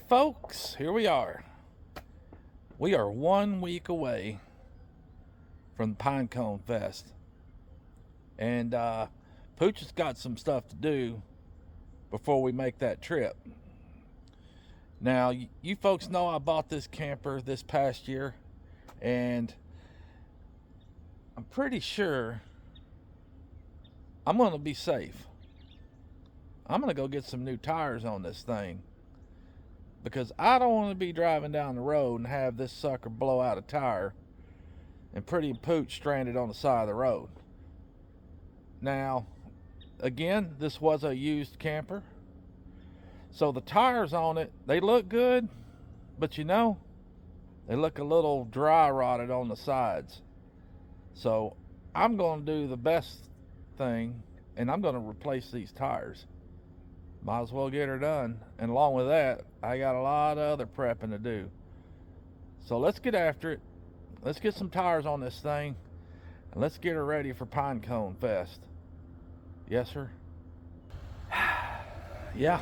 folks, here we are. We are 1 week away from Pinecone Fest. And Pooch has got some stuff to do before we make that trip. Now, you folks know I bought this camper this past year, and I'm pretty sure I'm going to be safe. I'm going to go get some new tires on this thing, because I don't want to be driving down the road and have this sucker blow out a tire and Pretty Pooch stranded on the side of the road. Now, again, this was a used camper, so the tires on it, they look good, but you know, they look a little dry rotted on the sides. So I'm going to do the best thing, and I'm going to replace these tires. Might as well get her done. And along with that, I got a lot of other prepping to do. So let's get after it. Let's get some tires on this thing, and let's get her ready for Pinecone Fest. Yes, sir? Yeah.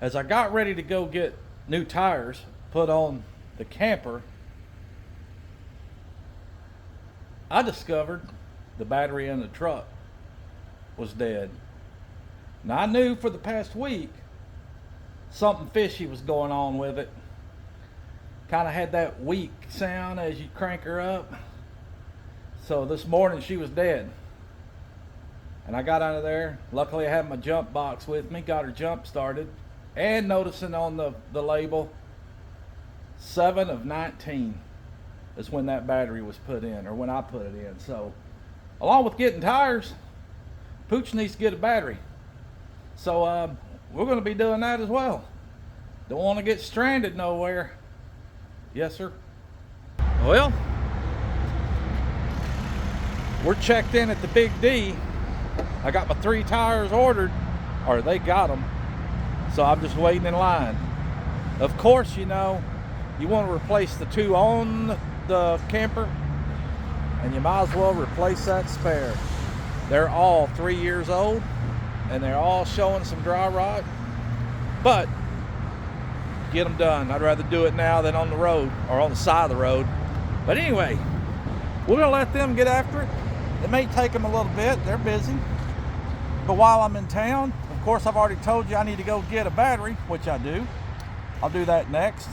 As I got ready to go get new tires put on the camper, I discovered the battery in the truck was dead. Now, I knew for the past week something fishy was going on with it. Kind of had that weak sound as you crank her up. So this morning she was dead. And I got under there. Luckily I had my jump box with me, got her jump started, and noticing on the label 7 of 19 is when that battery was put in, or when I put it in. So along with getting tires, Pooch needs to get a battery. So we're going to be doing that as well. Don't want to get stranded nowhere. Yes, sir. Well, we're checked in at the Big D. I got my 3 tires ordered, or they got them. So I'm just waiting in line. Of course, you know, you want to replace the 2 on the camper, and you might as well replace that spare. They're all 3 years old, and they're all showing some dry rot, but get them done. I'd rather do it now than on the road, or on the side of the road. But anyway, we're gonna let them get after it. It may take them a little bit, they're busy. But while I'm in town, of course, I've already told you I need to go get a battery, which I do. I'll do that next.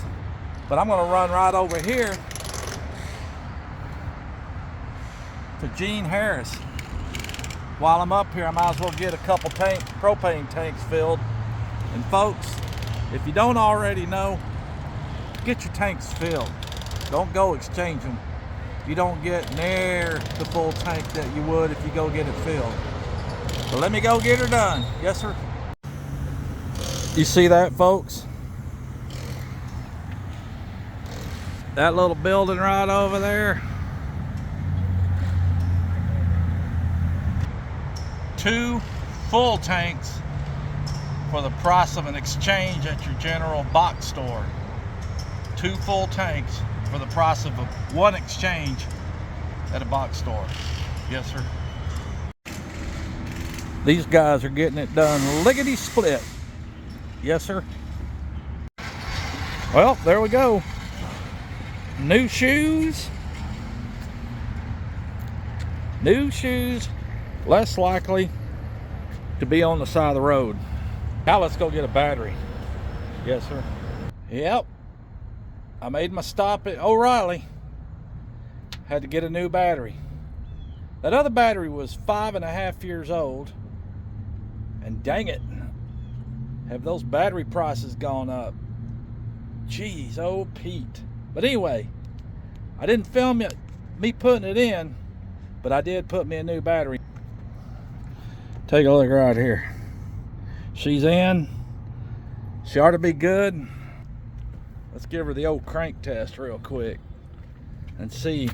But I'm gonna run right over here to Gene Harris. While I'm up here, I might as well get a couple propane tanks filled. And folks, if you don't already know, get your tanks filled. Don't go exchange them. You don't get near the full tank that you would if you go get it filled. So let me go get her done. Yes, sir. You see that, folks? That little building right over there. 2 full tanks for the price of an exchange at your general box store. 2 full tanks for the price of 1 exchange at a box store. Yes, sir. These guys are getting it done lickety split. Yes, sir. Well, there we go. New shoes. New shoes. Less likely to be on the side of the road. Now let's go get a battery. Yes, sir. Yep. I made my stop at O'Reilly. Had to get a new battery. That other battery was 5.5 years old. And dang it, have those battery prices gone up. Jeez, oh Pete. But anyway, I didn't film me putting it in, but I did put me a new battery. Take a look right here. She's in. She ought to be good. Let's give her the old crank test real quick and see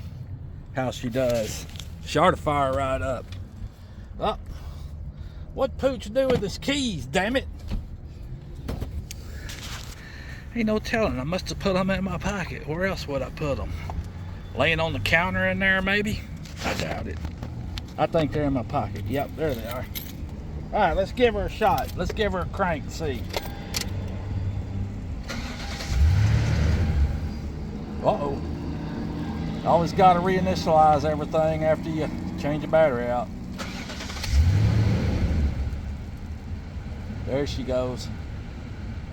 how she does. She ought to fire right up. Oh, what Pooch do with his keys, damn it? Ain't no telling. I must have put them in my pocket. Where else would I put them? Laying on the counter in there, maybe? I doubt it. I think they're in my pocket. Yep, there they are. All right, let's give her a shot. Let's give her a crank and see. Uh-oh. Always got to reinitialize everything after you change the battery out. There she goes,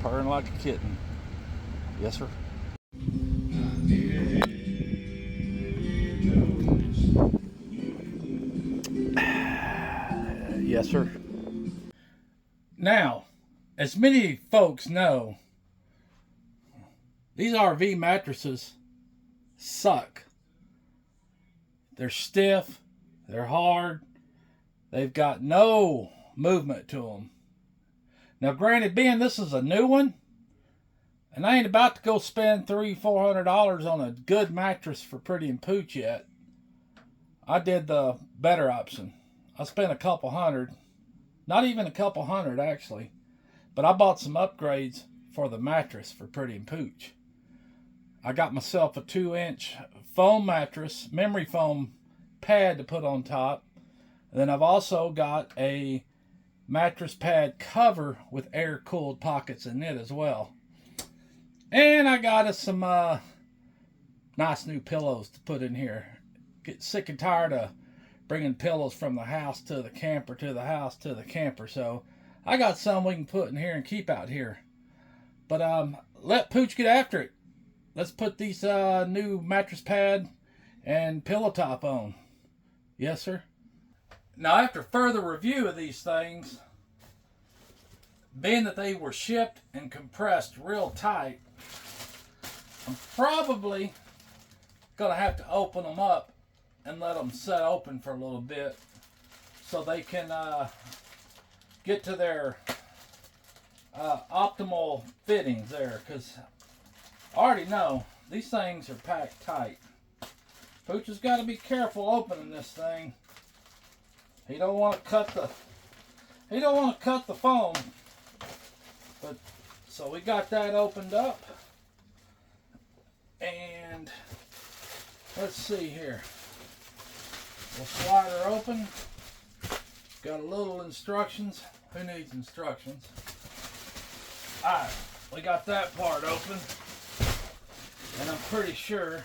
purring like a kitten. Yes, sir. Yes, sir. Now, as many folks know, these RV mattresses suck. They're stiff, they're hard, they've got no movement to them. Now, granted, being this is a new one, and I ain't about to go spend $300-400 on a good mattress for Pretty and Pooch yet, I did the better option. I spent a couple hundred, not even a couple hundred actually, but I bought some upgrades for the mattress for Pretty and Pooch. I got myself a 2-inch foam mattress, memory foam pad to put on top. And then I've also got a mattress pad cover with air-cooled pockets in it as well. And I got us some nice new pillows to put in here. Get sick and tired of bringing pillows from the house to the camper, to the house to the camper. So I got some we can put in here and keep out here. But let Pooch get after it. Let's put these new mattress pad and pillow top on. Yes, sir. Now, after further review of these things, being that they were shipped and compressed real tight, I'm probably going to have to open them up and let them set open for a little bit so they can get to their optimal fittings there, because I already know these things are packed tight. Pooch has got to be careful opening this thing. He don't want to cut the foam. But so we got that opened up. And let's see here. We'll slide her open. Got a little instructions. Who needs instructions? Alright, we got that part open. And I'm pretty sure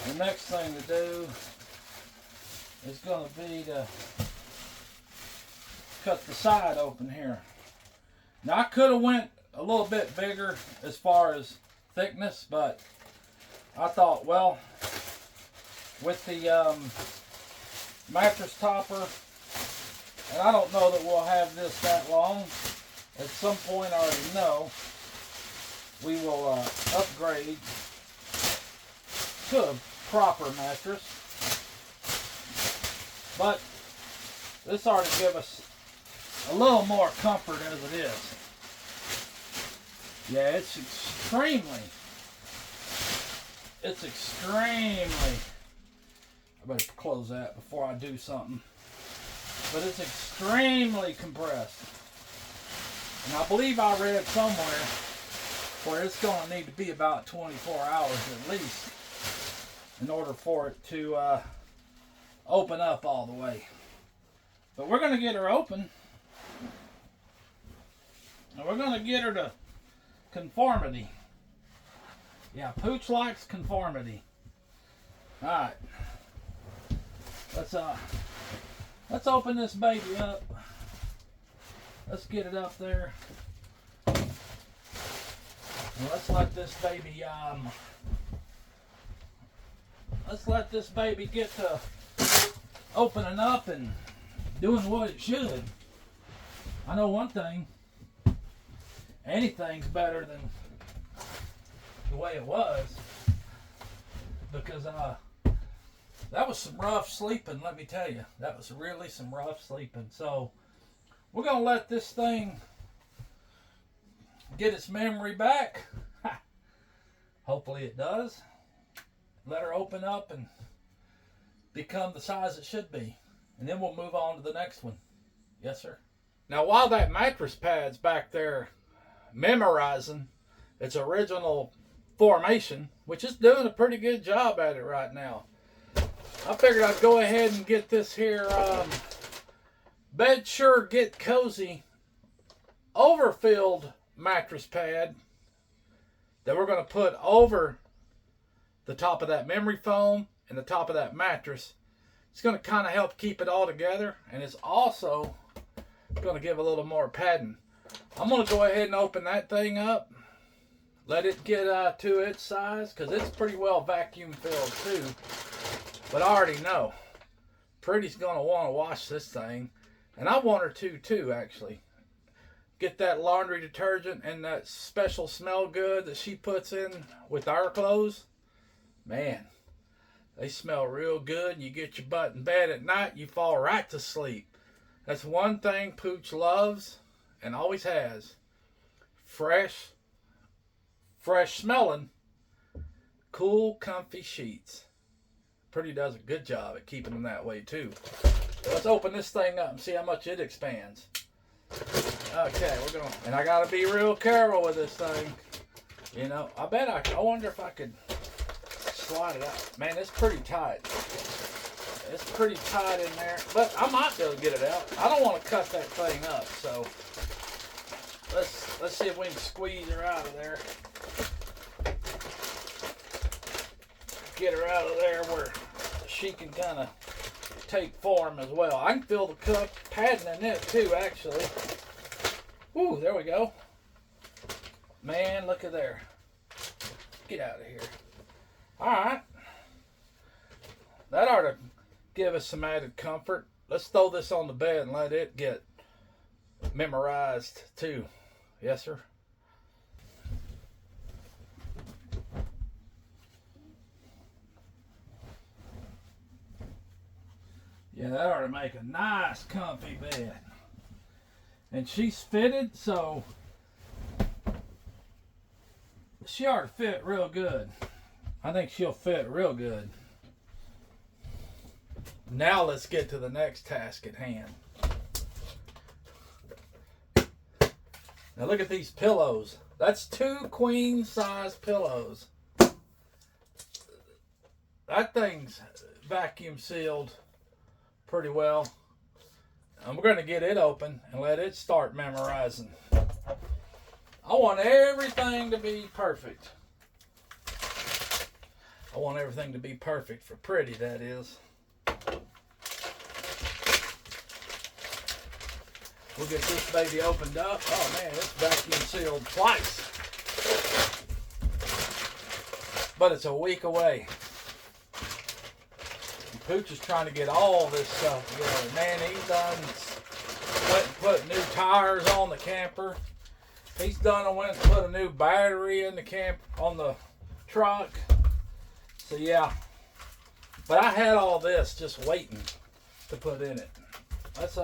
the next thing to do is going to be to cut the side open here. Now I could have went a little bit bigger as far as thickness, but I thought, well, with the mattress topper, and I don't know that we'll have this that long. At some point, I already know, we will upgrade to a proper mattress. But this ought to give us a little more comfort as it is. Yeah, it's extremely, I better close that before I do something. But it's extremely compressed. And I believe I read somewhere where it's going to need to be about 24 hours at least in order for it to open up all the way. But we're going to get her open. And we're going to get her to conformity. Yeah, Pooch likes conformity. Alright. Let's open this baby up. Let's get it up there. And let's let this baby get to opening up and doing what it should. I know one thing. Anything's better than the way it was. Because that was some rough sleeping, let me tell you. That was really some rough sleeping. So we're going to let this thing get its memory back. Hopefully it does. Let her open up and become the size it should be. And then we'll move on to the next one. Yes, sir. Now, while that mattress pad's back there memorizing its original formation, which is doing a pretty good job at it right now, I figured I'd go ahead and get this here Bed Sure Get Cozy overfilled mattress pad that we're going to put over the top of that memory foam and the top of that mattress. It's going to kind of help keep it all together, and it's also going to give a little more padding. I'm going to go ahead and open that thing up, let it get to its size, because it's pretty well vacuum filled too. But I already know Pretty's going to want to wash this thing, and I want her to too, actually. Get that laundry detergent and that special smell good that she puts in with our clothes. Man, they smell real good. You get your butt in bed at night, you fall right to sleep. That's one thing Pooch loves and always has. Fresh smelling, cool, comfy sheets. Pretty does a good job at keeping them that way too. Let's open this thing up and see how much it expands. Okay, we're going, and I gotta be real careful with this thing. You know, I wonder if I could slide it out. Man, it's pretty tight. It's pretty tight in there, but I might be able to get it out. I don't want to cut that thing up, so let's see if we can squeeze her out of there. Get her out of there where she can kind of take form as well. I can feel the cup padding in it too, actually. Ooh, there we go. Man, look at there. Get out of here. Alright. That ought to give us some added comfort. Let's throw this on the bed and let it get memorized too. Yes, sir. Yeah, that ought to make a nice, comfy bed. And she's fitted, so she ought to fit real good. I think she'll fit real good. Now let's get to the next task at hand. Now look at these pillows. That's 2 queen size pillows. That thing's vacuum sealed pretty well. And we're going to get it open and let it start memorizing. I want everything to be perfect. I want everything to be perfect for Pretty, that is. We'll get this baby opened up. Oh man, it's vacuum sealed twice. But it's a week away. Pooch is trying to get all this stuff together. Man, he's done put new tires on the camper. He's done went and put a new battery in the camp on the truck. So yeah. But I had all this just waiting to put in it. Let's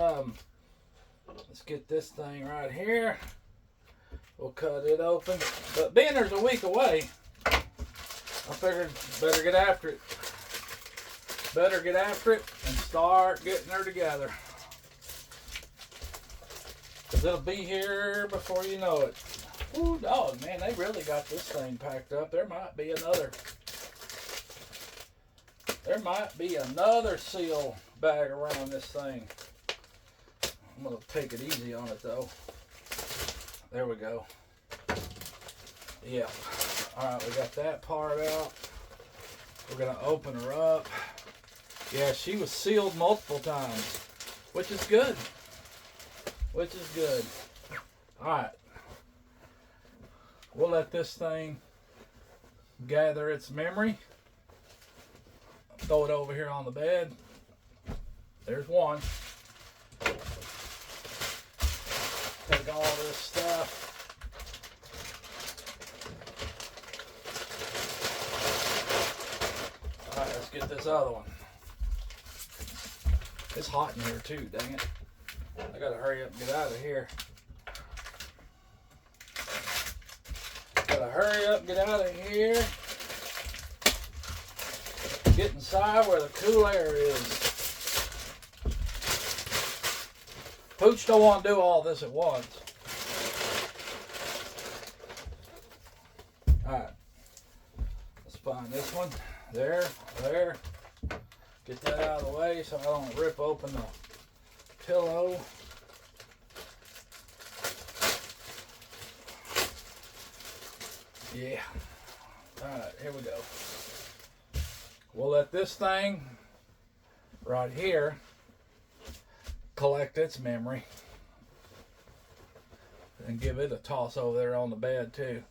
get this thing right here. We'll cut it open. But being there's a week away, I figured better get after it. Better get after it and start getting her together. Because it'll be here before you know it. Ooh, dog, man, they really got this thing packed up. There might be another seal bag around this thing. I'm going to take it easy on it, though. There we go. Yeah. All right, we got that part out. We're going to open her up. Yeah, she was sealed multiple times, which is good. Which is good. Alright. We'll let this thing gather its memory. Throw it over here on the bed. There's one. Take all this stuff. Alright, let's get this other one. It's hot in here too, dang it. I gotta hurry up and get out of here. Gotta hurry up and get out of here. Get inside where the cool air is. Pooch don't want to do all this at once. Alright. Let's find this one. There. Get that out of the way so I don't rip open the pillow. Yeah. Alright, here we go. we'll let this thing right here collect its memory and give it a toss over there on the bed too.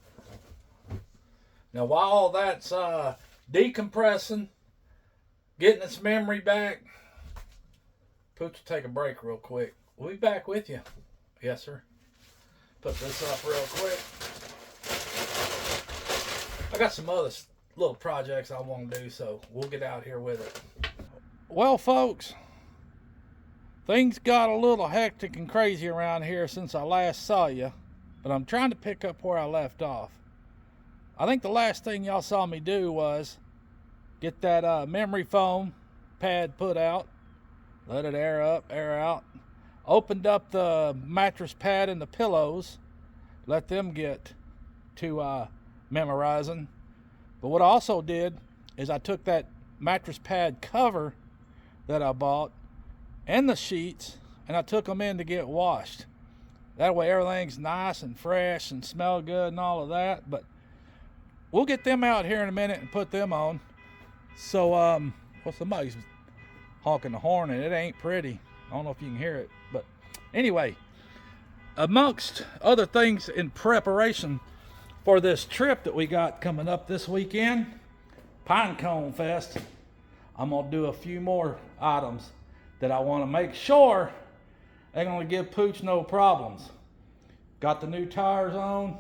Now while all that's decompressing, getting its memory back, Pooch will take a break real quick. We'll be back with you. Yes, sir. Put this up real quick. I got some other little projects I want to do, so we'll get out here with it. Well, folks, things got a little hectic and crazy around here since I last saw you, but I'm trying to pick up where I left off. I think the last thing y'all saw me do was get that memory foam pad put out, let it air up, air out, opened up the mattress pad and the pillows, let them get to memorizing. But what I also did is I took that mattress pad cover that I bought and the sheets, and I took them in to get washed. That way everything's nice and fresh and smell good and all of that. But we'll get them out here in a minute and put them on. So, well, somebody's honking the horn and it ain't pretty. I don't know if you can hear it. But anyway, amongst other things in preparation for this trip that we got coming up this weekend, Pinecone Fest, I'm going to do a few more items that I want to make sure they're going to give Pooch no problems. Got the new tires on,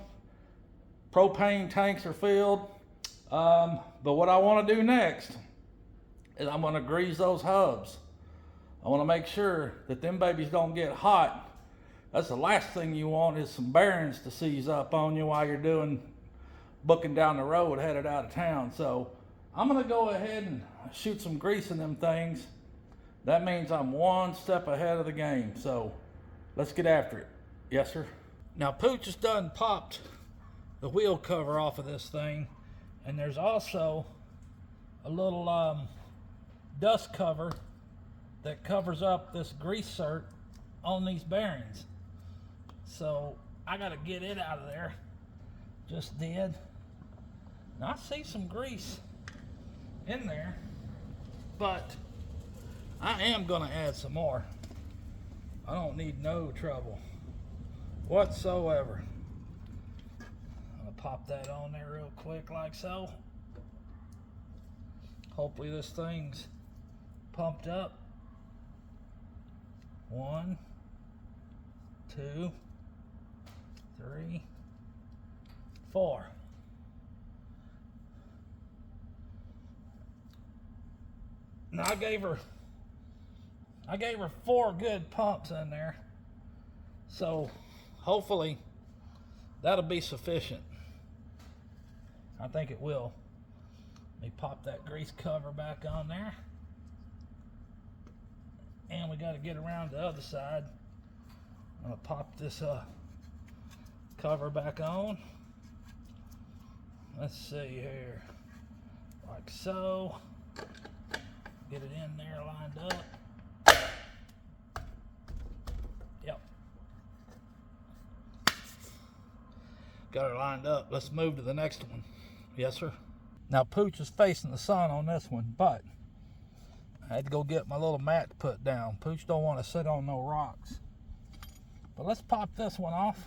propane tanks are filled, but what I want to do next is I'm going to grease those hubs. I want to make sure that them babies don't get hot. That's the last thing you want, is some bearings to seize up on you while you're booking down the road headed out of town. So I'm going to go ahead and shoot some grease in them things. That means I'm one step ahead of the game. So let's get after it. Yes, sir. Now Pooch has done popped the wheel cover off of this thing, and there's also a little dust cover that covers up this grease cert on these bearings. So I gotta get it out of there. Just did. Now I see some grease in there, but I am gonna add some more. I don't need no trouble whatsoever. I'm gonna pop that on there real quick like so. Hopefully this thing's pumped up. 1, 2, 3, 4. Now I gave her 4 good pumps in there, so hopefully that'll be sufficient. I think it will. Let me pop that grease cover back on there, and we got to get around the other side. I'm gonna pop this cover back on. Let's see here, like so. Get it in there lined up. Yep. Got her lined up. Let's move to the next one. Yes, sir. Now Pooch is facing the sun on this one, but I had to go get my little mat to put down. Pooch don't want to sit on no rocks. But let's pop this one off.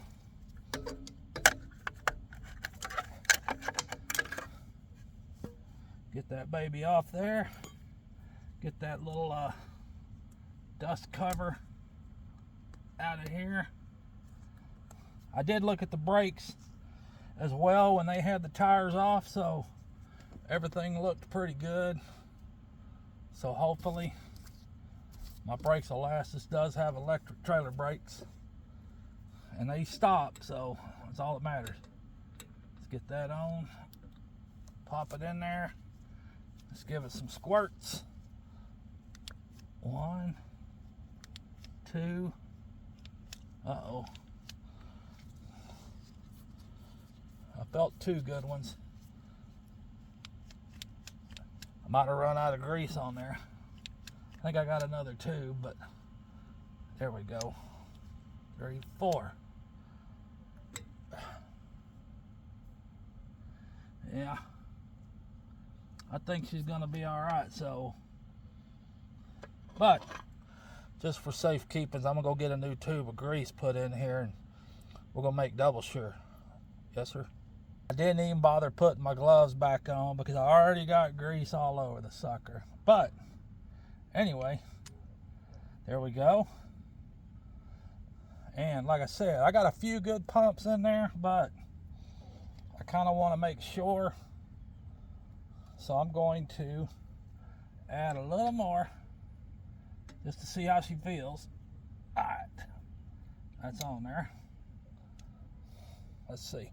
Get that baby off there. Get that little dust cover out of here. I did look at the brakes as well when they had the tires off, so everything looked pretty good. So hopefully my brakes will last. This does have electric trailer brakes, and they stop, so that's all that matters. Let's get that on. Pop it in there. Let's give it some squirts. 1, 2. Uh-oh. I felt 2 good ones. I might have run out of grease on there. I think I got another 2, but there we go. 3, 4. Yeah. I think she's gonna be all right. So, but just for safekeeping, I'm gonna go get a new tube of grease put in here, and we're gonna make double sure. Yes, sir. I didn't even bother putting my gloves back on because I already got grease all over the sucker. But anyway, there we go. And like I said, I got a few good pumps in there, but I kind of want to make sure. So I'm going to add a little more just to see how she feels. All right, that's on there. Let's see.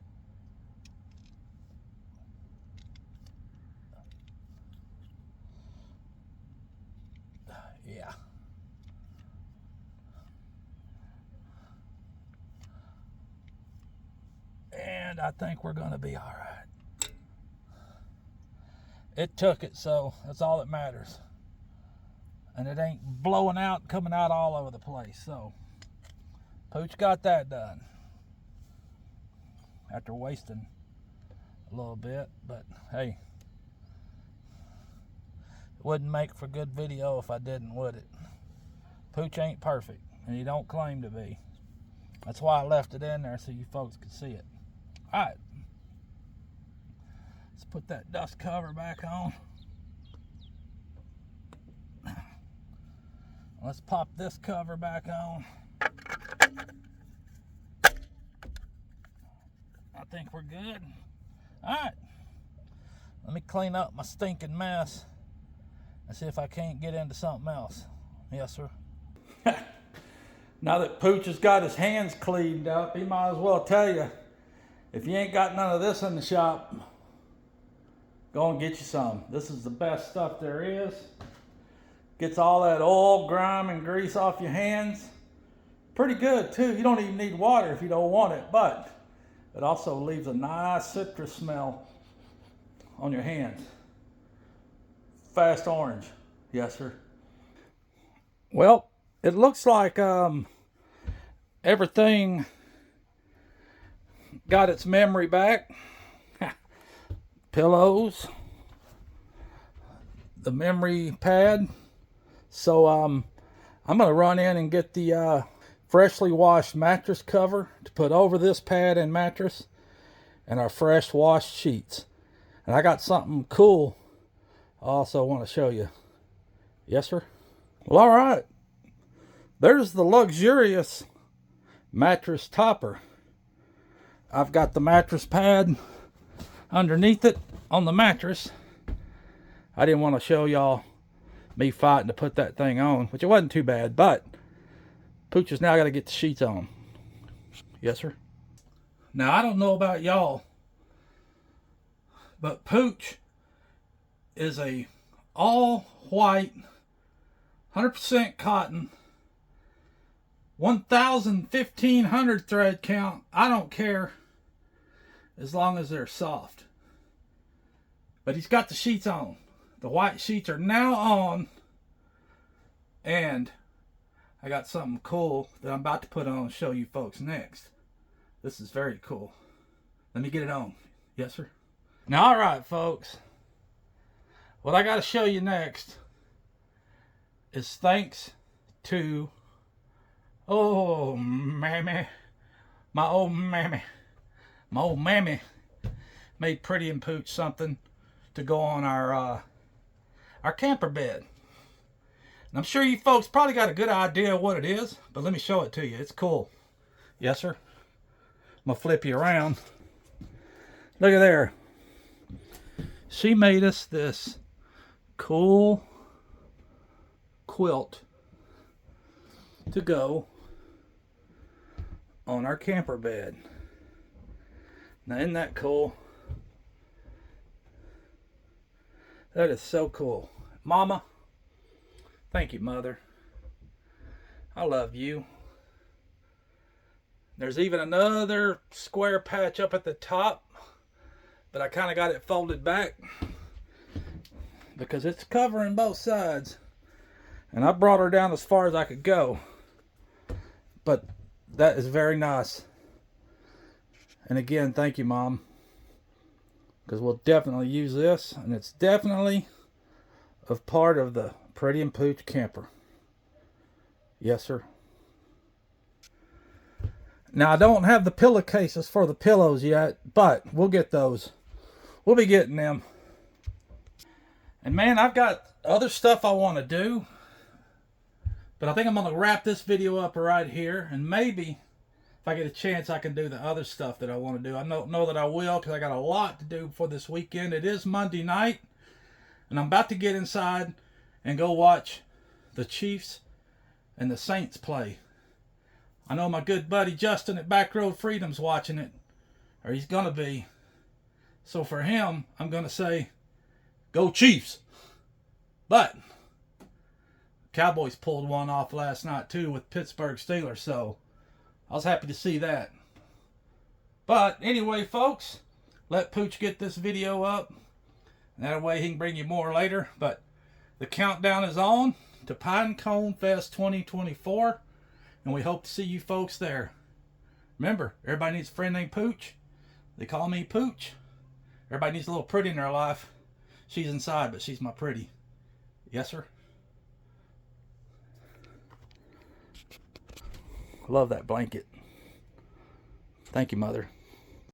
Yeah. And I think we're gonna be all right. It took it, so that's all that matters. And it ain't blowing out, coming out all over the place. So Pooch got that done after wasting a little bit, but hey, it wouldn't make for good video if I didn't, would it? Pooch ain't perfect, and he don't claim to be. That's why I left it in there, so you folks could see it. All right, let's put that dust cover back on. Let's pop this cover back on. I think we're good. All right, let me clean up my stinking mess and see if I can't get into something else. Yes, sir. Now that Pooch has got his hands cleaned up, he might as well tell you, if you ain't got none of this in the shop, go and get you some. This is the best stuff there is. Gets all that oil, grime, and grease off your hands. Pretty good too. You don't even need water if you don't want it, but it also leaves a nice citrus smell on your hands. Fast orange. Yes, sir. Well, it looks like everything got its memory back. Pillows, the memory pad. So I'm gonna run in and get the freshly washed mattress cover to put over this pad and mattress, and our fresh washed sheets. And I got something cool I also want to show you. Yes, sir. Well, all right. There's the luxurious mattress topper. I've got the mattress pad underneath it on the mattress. I didn't want to show y'all me fighting to put that thing on, which it wasn't too bad, but Pooch has now got to get the sheets on. Yes, sir. Now, I don't know about y'all, but Pooch is a all white, 100% cotton, 1,000, 1,500 thread count. I don't care as long as they're soft. But he's got the sheets on. The white sheets are now on, and I got something cool that I'm about to put on and show you folks next. This is very cool. Let me get it on. Yes, sir. Now, all right, folks. What I got to show you next is thanks to, oh, mammy, my old mammy. My old mammy made Pretty and Pooch something to go on our camper bed. And I'm sure you folks probably got a good idea what it is, but let me show it to you. It's cool. Yes, sir. I'm going to flip you around. Look at there. She made us this cool quilt to go on our camper bed. Now, isn't that cool? That is so cool. Mama, thank you, Mother. I love you. There's even another square patch up at the top, but I kind of got it folded back because it's covering both sides. And I brought her down as far as I could go. But that is very nice. And again, thank you, Mom. because we'll definitely use this, and it's definitely a part of the Pretty and Pooch camper. Yes, sir. Now, I don't have the pillowcases for the pillows yet, but we'll get those. We'll be getting them. And man, I've got other stuff I want to do, but I think I'm going to wrap this video up right here, and maybe if I get a chance, I can do the other stuff that I want to do. I don't know that I will, because I got a lot to do for this weekend. It is Monday night, and I'm about to get inside and go watch the Chiefs and the Saints play. I know my good buddy Justin at Back Road Freedom's watching it, or he's going to be. So for him, I'm going to say, go Chiefs. But Cowboys pulled one off last night too with Pittsburgh Steelers, so I was happy to see that. But anyway, folks, let Pooch get this video up. That way he can bring you more later. But the countdown is on to Pinecone Fest 2024, and we hope to see you folks there. Remember, everybody needs a friend named Pooch. They call me Pooch. Everybody needs a little pretty in their life. She's inside, but she's my pretty. Yes, sir. Love that blanket. Thank you, Mother.